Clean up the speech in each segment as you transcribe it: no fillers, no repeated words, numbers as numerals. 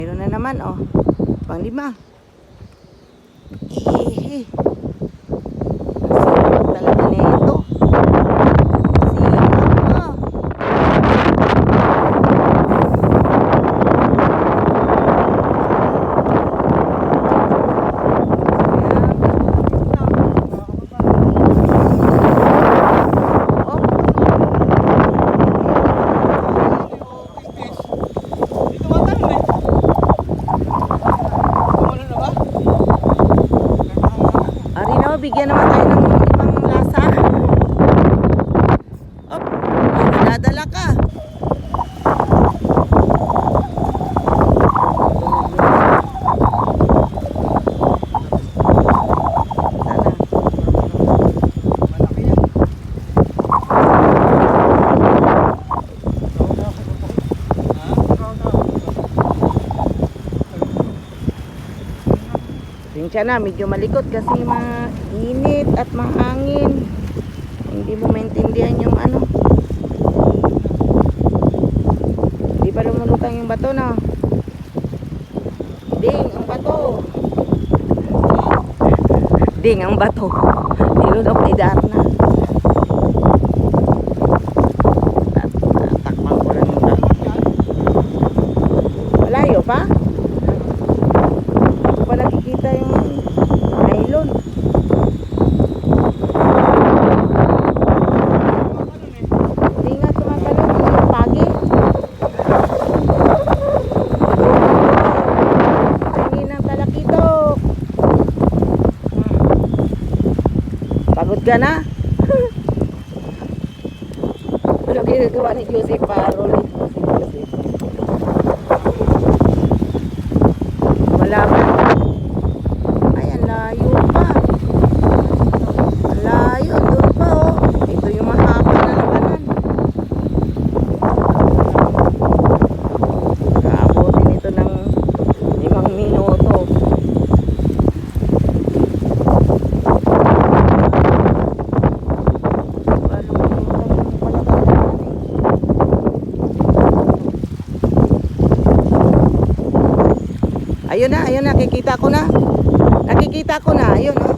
Mayroon na naman, oh. Pang 5. Nasipag talaga na ito. Bigyan naman tayo ng ibang lasa. Op, nadadala ka. Siya na, medyo malikot kasi mainit at mahangin. Hindi mo maintindihan yung ano. Hindi pa lumulutang yung bato, no? Ding, ang bato. Ding, ang bato. Nilunok ni Darna. Takpan ko lang yung bato. Malayo pa? Ako pa nakikita yung nylon. Hindi nga tumatalon yung pagi. Tingin ng talakitok. Pagod ka na? Ano ginagawa ni Joseph Parol? Wala ba? Ayun na, nakikita ko na. Nakikita ko na, ayun, oh.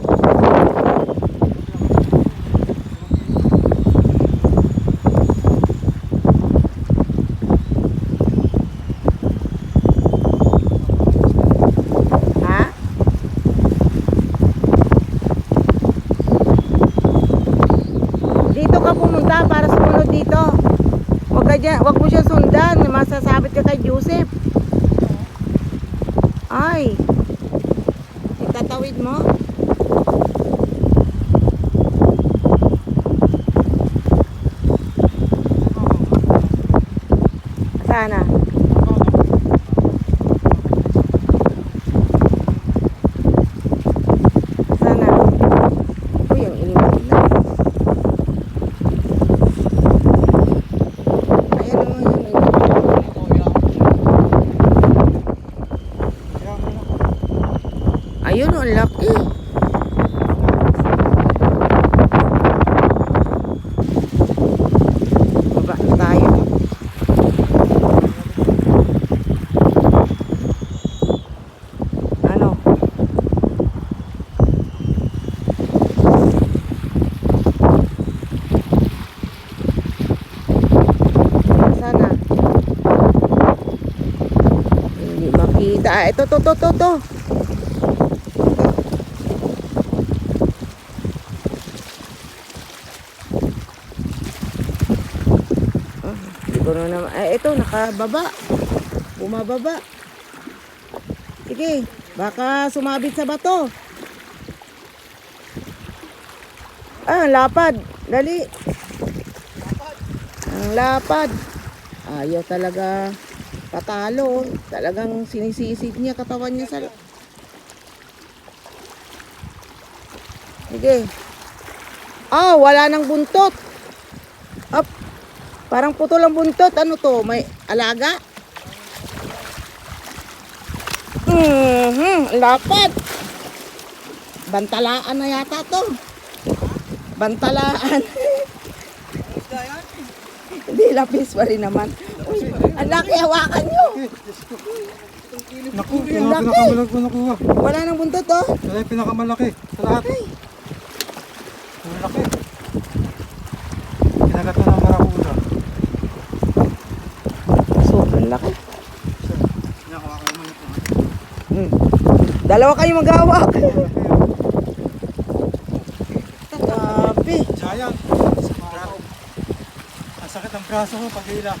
Ha? Dito ka pumunta para sumunod dito. Wag mo siya sundan, masasabit ka kay Joseph. Ay, itatawid mo? Sana. Sana. Uy, ang ilimit na. Ayan naman yun. Ayun, ang laki. Baba na tayo. Ano? Sana. Hindi makita. Ito, to. Naman. Ito, nakababa. Bumababa. Sige, baka sumabit sa bato. Ang lapad. Dali. Ang lapad. Ayaw talaga patalo. Talagang sinisisid niya katawan niya sa... Sige. Wala nang buntot. Up. Parang putol ang buntot. Ano to? May alaga? Lapad. Bantalaan na yata to. Bantalaan. Hindi, lapis pa rin naman. Uy, ang laki, hawakan nyo. Naku, Ang yung laki. pinakamalag ko nakuha. Wala nang buntot oh. Ito yung pinakamalaki sa lahat. Ang laki. Kinagat na ng marakuda. Sobrang laki. Nakuha ko naman ito. Hmm. Dalawa kayo maghawak. Grabe. Giant. Ang sakit ang braso ko pag hila.